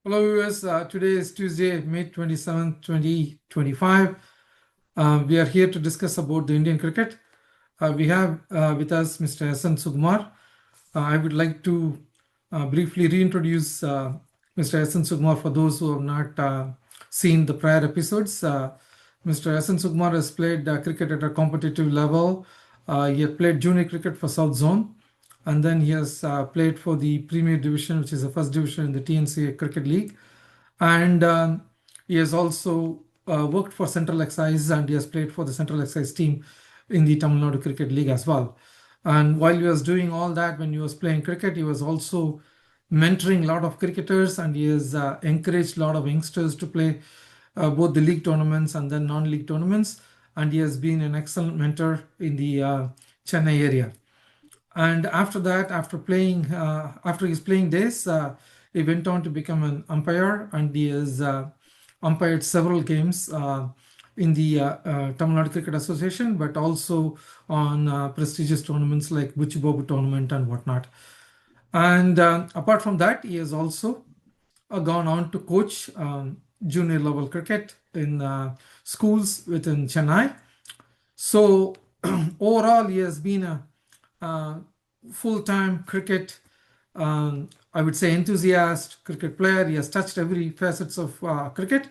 Hello, viewers. Today is Tuesday, May 27th, 2025. We are here to discuss about the Indian cricket. We have with us Mr. S.N. Sukumar. I would like to briefly reintroduce Mr. S.N. Sukumar for those who have not seen the prior episodes. Mr. S.N. Sukumar has played cricket at a competitive level. He has played junior cricket for South Zone, and then he has played for the Premier Division, which is the first division in the TNCA Cricket League. And he has also worked for Central Excise, and he has played for the Central Excise team in the Tamil Nadu Cricket League as well. And while he was doing all that, when he was playing cricket, he was also mentoring a lot of cricketers, and he has encouraged a lot of youngsters to play both the league tournaments and then non-league tournaments. And he has been an excellent mentor in the Chennai area. And after that, after his playing days, he went on to become an umpire, and he has umpired several games in the Tamil Nadu Cricket Association, but also on prestigious tournaments like Buchibobu tournament and whatnot. And apart from that, he has also gone on to coach junior level cricket in schools within Chennai. So overall, he has been a full-time cricket, I would say, enthusiast cricket player. He has touched every facets of cricket.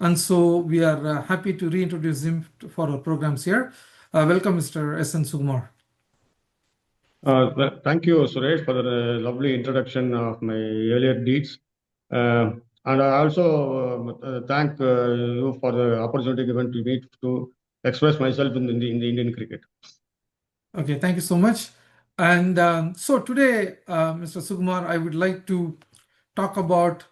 And so we are happy to reintroduce him for our programs here. Welcome, Mr. S.N. Sukumar. Thank you, Suresh, for the lovely introduction of my earlier deeds. And I also thank you for the opportunity given to me to express myself in the Indian cricket. Okay, thank you so much. And so today, Mr. Sukumar, I would like to talk about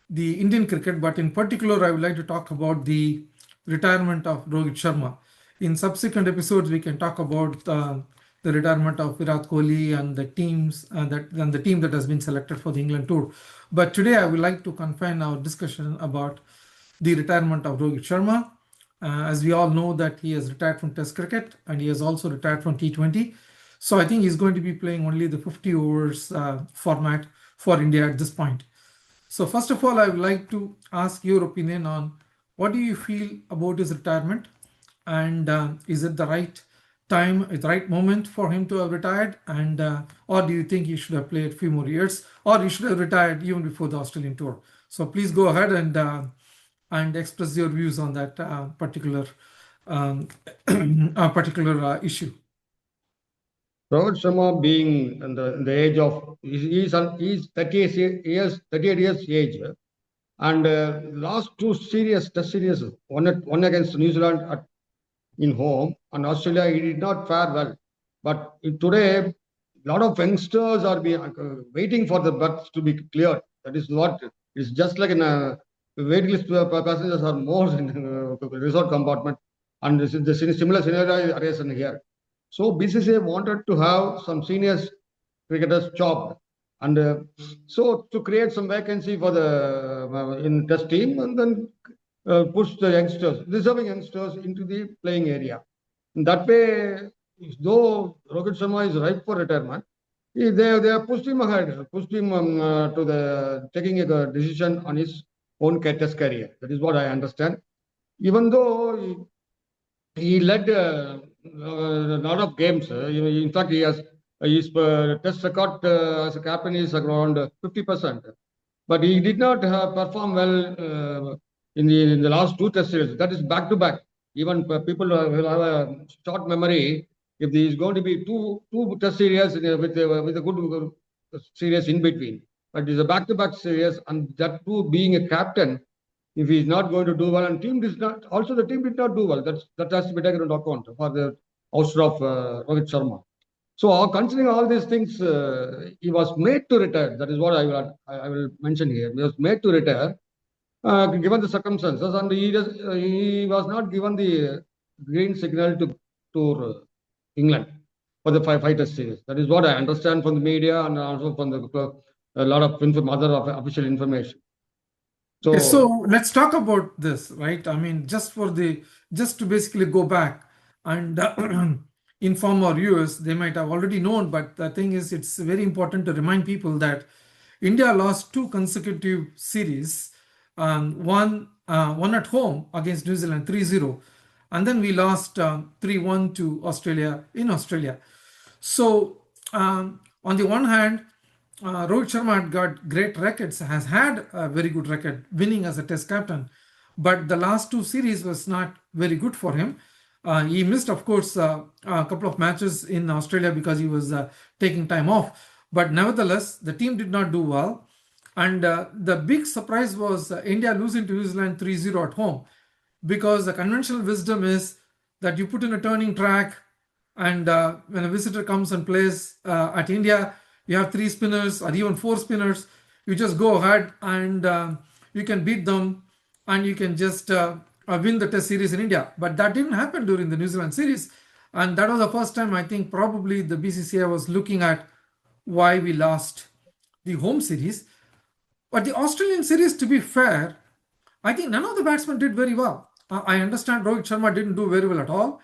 the Indian cricket, but in particular, I would like to talk about the retirement of Rohit Sharma. In subsequent episodes, we can talk about the retirement of Virat Kohli and the teams and the team that has been selected for the England tour. But today, I would like to confine our discussion about the retirement of Rohit Sharma. As we all know that he has retired from Test cricket and he has also retired from T20. So I think he's going to be playing only the 50 overs format for India at this point. So first of all, I would like to ask your opinion on what do you feel about his retirement, and is it the right time, the right moment for him to have retired, and or do you think he should have played a few more years, or he should have retired even before the Australian tour? So please go ahead and express your views on that particular issue. Rohit Sharma being in the age of, he's 38 years age, and last two test series, one against New Zealand in home, and Australia, he did not fare well. But today, a lot of youngsters are waiting for the berths to be cleared. That is what, it's just like in a wait list passengers are more in resort compartment, and this is the similar scenario arisen here. So BCCI wanted to have some seniors cricketers chopped, and so to create some vacancy for the in test team, and then push the youngsters, deserving youngsters, into the playing area. In that way, though Rohit Sharma is ripe for retirement, they have pushed him ahead, pushed him to the taking a decision on his own test career. That is what I understand. Even though he led a lot of games, in fact, he has his test record as a captain is around 50%, but he did not perform well in the last two test series. That is back to back. Even people will have a short memory. If there is going to be two test series with a good series in between, but it is a back to back series, and that too being a captain, if he is not going to do well, and team did not, also the team did not do well. That has to be taken into account for the ouster of Rohit Sharma. So considering all these things, he was made to retire. That is what I will mention here. He was made to retire, given the circumstances, and he was not given the green signal to tour England for the five test series. That is what I understand from the media and also from a lot of other official information. So let's talk about this, right? I mean, just to basically go back and inform our viewers, they might have already known, but the thing is, it's very important to remind people that India lost two consecutive series, one at home against New Zealand 3-0, and then we lost 3-1 to Australia in Australia. So on the one hand, Rohit Sharma had got great records, has had a very good record, winning as a Test captain, but the last two series was not very good for him. He missed, of course, a couple of matches in Australia because he was taking time off. But nevertheless, the team did not do well. And the big surprise was India losing to New Zealand 3-0 at home, because the conventional wisdom is that you put in a turning track, and when a visitor comes and plays at India, you have three spinners or even four spinners. You just go ahead and you can beat them, and you can just win the Test series in India. But that didn't happen during the New Zealand series, and that was the first time I think probably the BCCI was looking at why we lost the home series. But the Australian series, to be fair, I think none of the batsmen did very well. I understand Rohit Sharma didn't do very well at all.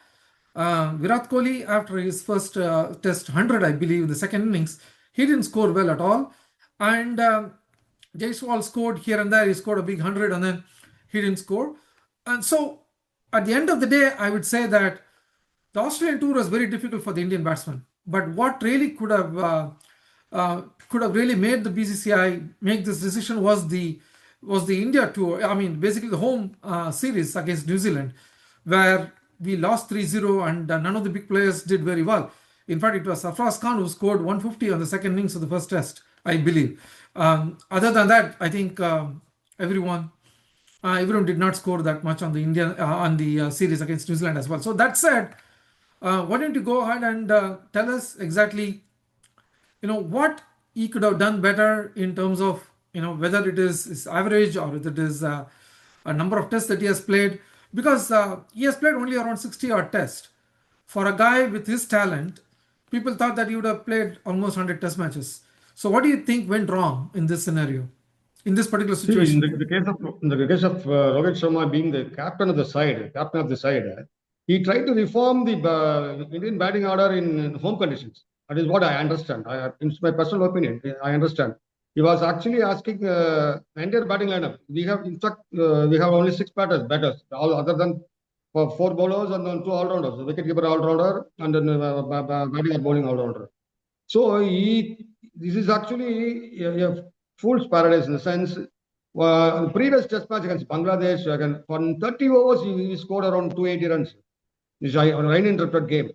Virat Kohli, after his first Test 100, I believe, in the second innings, he didn't score well at all. And Jaiswal scored here and there. He scored a big 100 and then he didn't score. And so at the end of the day, I would say that the Australian tour was very difficult for the Indian batsmen. But what really could have really made the BCCI make this decision was the India tour. I mean, basically the home series against New Zealand, where we lost 3-0 and none of the big players did very well. In fact, it was Sarfraz Khan who scored 150 on the second innings of the first Test, I believe. Other than that, I think everyone did not score that much on the Indian on the series against New Zealand as well. So that said, why don't you go ahead and tell us exactly, what he could have done better in terms of, whether it is his average or whether it is a number of tests that he has played, because he has played only around 60 odd tests. For a guy with his talent, people thought that he would have played almost 100 test matches. So what do you think went wrong in this scenario, in this particular See, in situation? the case of Rohit Sharma being the captain of the side, he tried to reform the Indian batting order in home conditions. That is what I understand. In my personal opinion, I understand. He was actually asking the entire batting lineup. We have, in fact, we have only six batters, all other than four bowlers and then two all-rounders, the wicketkeeper all-rounder and then batting or bowling all-rounder. So this is actually a fool's paradise in the sense. The previous Test match against Bangladesh, on 30 overs, he scored around 280 runs. This is a rain-interrupted game.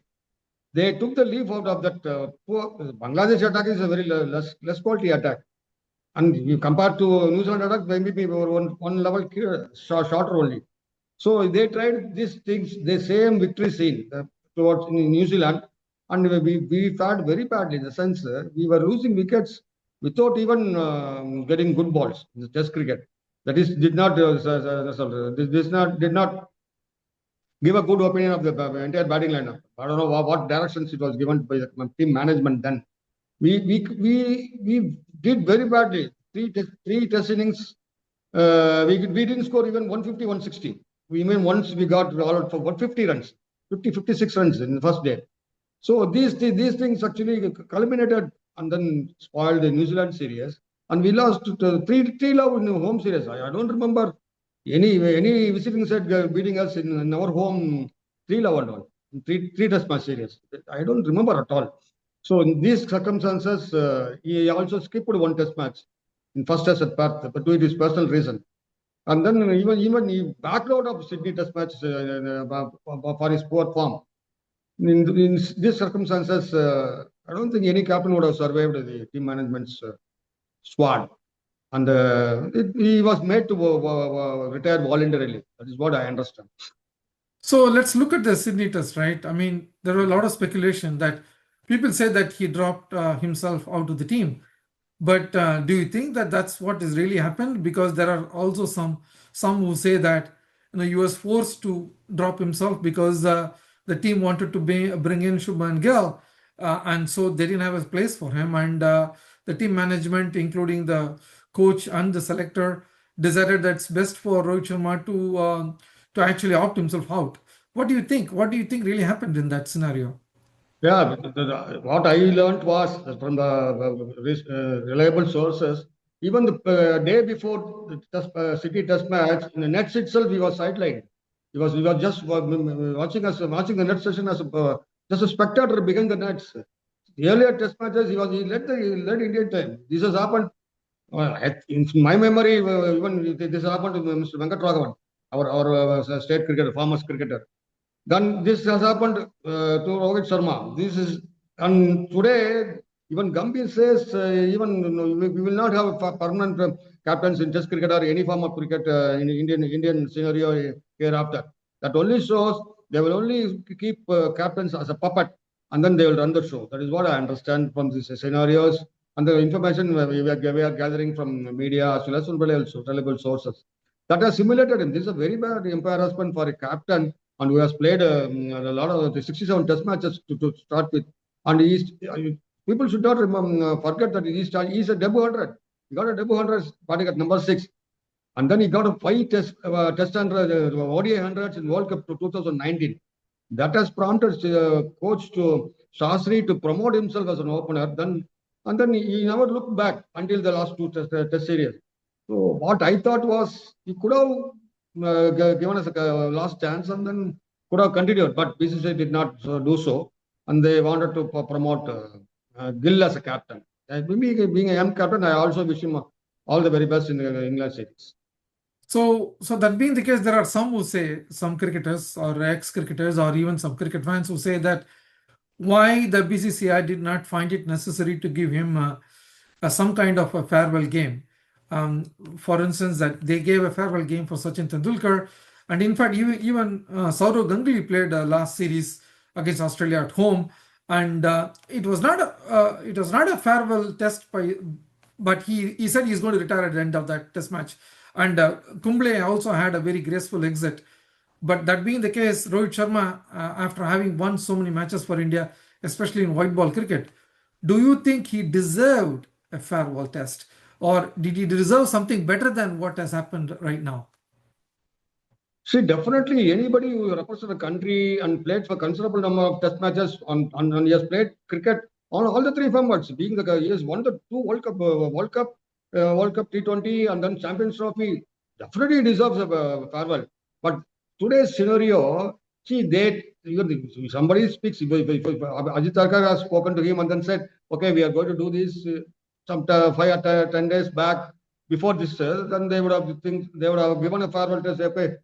They took the leaf out of that poor Bangladesh attack is a very less quality attack. And you compare to New Zealand attack, maybe one level shorter only. So they tried these things, the same victory scene towards New Zealand, and we fared very badly in the sense we were losing wickets without even getting good balls in the Test cricket. That is did not did not give a good opinion of the entire batting lineup. I don't know what directions it was given by the team management then. We did very badly. Three test innings. We didn't score even 150, 160. We mean once we got all out for 150 runs, 56 runs in the first day. So these things actually culminated and then spoiled the New Zealand series. And we lost 3-love in the home series. I don't remember any visiting side beating us in our home 3-love and all. Three test match series. I don't remember at all. So in these circumstances, he also skipped one test match in first test at Perth, but due to his personal reason. And then even he backed out of Sydney test match for his poor form. In these circumstances, I don't think any captain would have survived the team management's squad. And he was made to retire voluntarily. That is what I understand. So let's look at the Sydney test, right? I mean, there were a lot of speculation that people say that he dropped himself out of the team. But do you think that that's what has really happened? Because there are also some who say that he was forced to drop himself because the team wanted to bring in Shubman Gill, and so they didn't have a place for him. And the team management, including the coach and the selector, decided that's best for Rohit Sharma to actually opt himself out. What do you think? What do you think really happened in that scenario? Yeah, what I learned was from the reliable sources. Even the day before the City Test match, in the nets itself, he was sidelined. We were just watching the net session as just a spectator behind the nets. The earlier Test matches, he led Indian time. This has happened. In my memory, even this happened to Mr. Venkat Raghavan, our state cricketer, former cricketer. Then this has happened to Rohit Sharma. This is and today even Gambhir says even we will not have a permanent captains in Test cricket or any form of cricket in Indian scenario hereafter. That only shows they will only keep captains as a puppet and then they will run the show. That is what I understand from these scenarios and the information we are gathering from media as well as from reliable sources. That has simulated him. This is a very bad embarrassment for a captain and who has played a lot of the 67 test matches to start with. And people should not forget that he's a debut 100. He got a debut 100 batting at number 6. And then he got a 5 test 100, ODI 100s in World Cup 2019. That has prompted coach to Shastri to promote himself as an opener. Then he never looked back until the last two test series. So what I thought was he could have given us a last chance and then could have continued, but BCCI did not do so, and they wanted to promote Gill as a captain. Maybe being a young captain, I also wish him all the very best in the England series. So that being the case, there are some who say, some cricketers or ex-cricketers or even some cricket fans who say that why the BCCI did not find it necessary to give him some kind of a farewell game. For instance, that they gave a farewell game for Sachin Tendulkar, and in fact, even Saurav Ganguly played last series against Australia at home, and it was not a farewell test but he said he's going to retire at the end of that test match, and Kumble also had a very graceful exit. But that being the case, Rohit Sharma, after having won so many matches for India, especially in white ball cricket, do you think he deserved a farewell test? Or did he deserve something better than what has happened right now? See, definitely anybody who represents the country and played for considerable number of test matches on he has played cricket on all the three formats, being he has won the two World Cup T20 and then Champions Trophy. Definitely deserves a farewell. But today's scenario, see, somebody speaks. If Ajit Tarkar has spoken to him and then said, "Okay, we are going to do this some 5 or 10 days back." Before this, then they would have given a farewell test. Okay,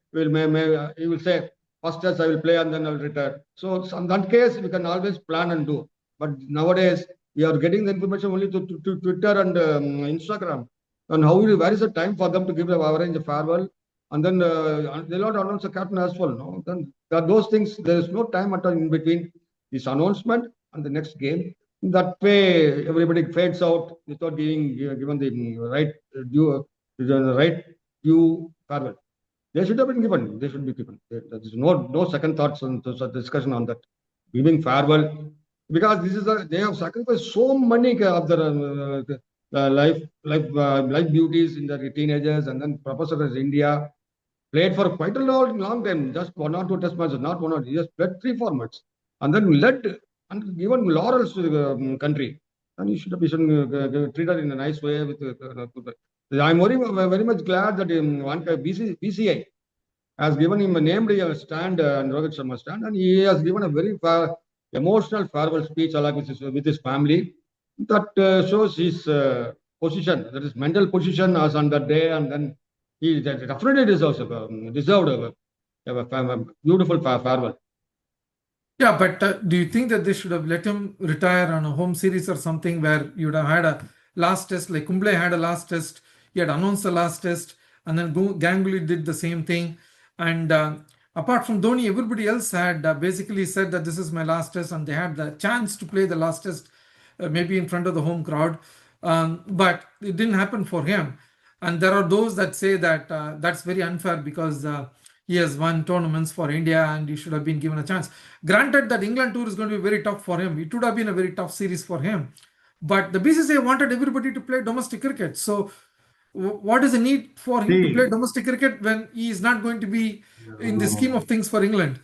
he will say, first test I will play and then I will retire. So in that case, we can always plan and do. But nowadays, we are getting the information only to Twitter and Instagram. And where is the time for them to give arrange a farewell? And then they'll not announce a captain as well. No, then those things. There is no time at all in between this announcement and the next game. That way, everybody fades out without being given the right due farewell. They should have been given. They should be given. There is no second thoughts on discussion on that. Giving farewell because they have sacrificed so many of their life beauties in their teenagers and then professor as India played for quite a long time, just 1 or 2 test matches, not one or two. He just played 3 formats and then led and given laurels to the country. And he should have been treated in a nice way. I'm very much glad that BCCI has given him named a stand and Rohit Sharma stand, and he has given a very emotional farewell speech along with his family. That shows his position, that is mental position as on that day, and then he definitely deserved a beautiful farewell. Yeah, but do you think that they should have let him retire on a home series or something where you would have had a last test, like Kumble had a last test, he had announced the last test, and then Ganguly did the same thing. And apart from Dhoni, everybody else had basically said that this is my last test, and they had the chance to play the last test, maybe in front of the home crowd. But it didn't happen for him. And there are those that say that that's very unfair because he has won tournaments for India and he should have been given a chance. Granted that England tour is going to be very tough for him. It would have been a very tough series for him. But the BCCI wanted everybody to play domestic cricket. So What is the need for him to play See, domestic cricket when he is not going to be in the scheme of things for England?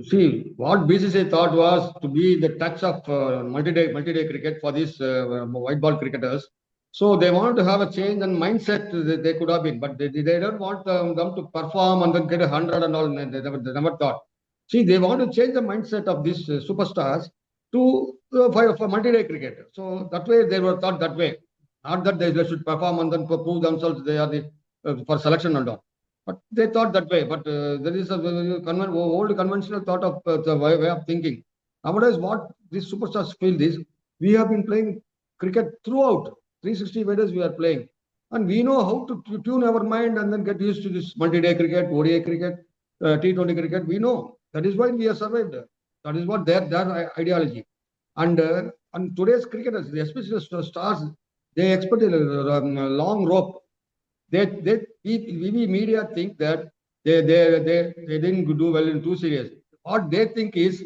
see, what BCCI thought was to be the touch of multi-day cricket for these white ball cricketers. So they wanted to have a change and mindset they could have been, but they don't want them to perform and then get 100 and all. They never thought. See, they want to change the mindset of these superstars to for multi-day cricket. So that way they were thought that way. Not that they should perform and then prove themselves they are the for selection and all. But they thought that way. But there is a old conventional thought of the way of thinking. Nowadays, what these superstars feel is we have been playing cricket throughout 360 days we are playing. And we know how to tune our mind and then get used to this multi-day cricket, ODI cricket, T20 cricket. We know. That is why we have survived. That is what their ideology. And today's cricketers, especially the stars, they expect a long rope. We media think that they didn't do well in 2 series. What they think is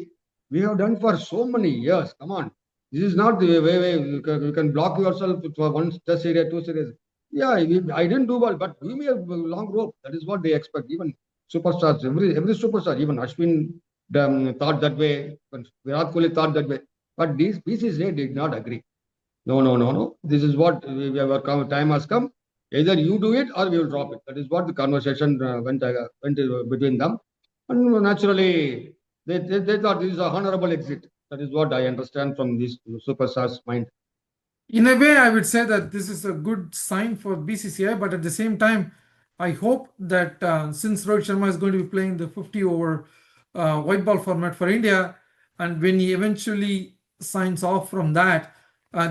we have done for so many years. Come on, this is not the way you can block yourself for one test series, 2 series. Yeah, I didn't do well, but give me a long rope. That is what they expect. Even superstars, every superstar, even Ashwin thought that way. Virat Kohli thought that way. But these BCCI did not agree. No. This is what our time has come. Either you do it or we will drop it. That is what the conversation went between them. And naturally, they thought this is a honorable exit. That is what I understand from this superstar's mind. In a way, I would say that this is a good sign for BCCI, but at the same time, I hope that since Rohit Sharma is going to be playing the 50 over white ball format for India, and when he eventually signs off from that,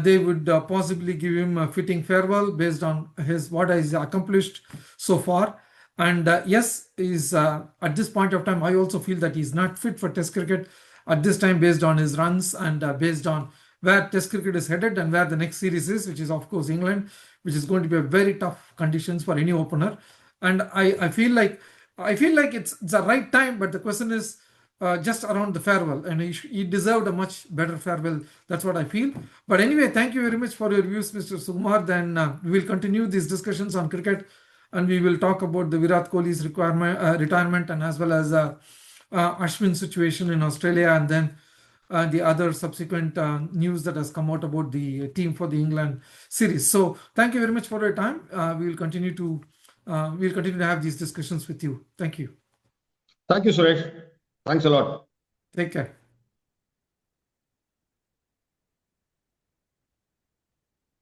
they would possibly give him a fitting farewell based on what he's accomplished so far. And yes, is at this point of time, I also feel that he's not fit for Test cricket at this time based on his runs and based on where Test cricket is headed and where the next series is, which is of course England, which is going to be a very tough conditions for any opener. And I feel like it's the right time, but the question is just around the farewell, and he deserved a much better farewell. That's what I feel. But anyway, thank you very much for your views, Mr. Sukumar. Then we will continue these discussions on cricket, and we will talk about the Virat Kohli's retirement, and as well as Ashwin's situation in Australia, and then the other subsequent news that has come out about the team for the England series. So thank you very much for your time. We will continue to have these discussions with you. Thank you. Thank you, Suresh. Thanks a lot. Take care.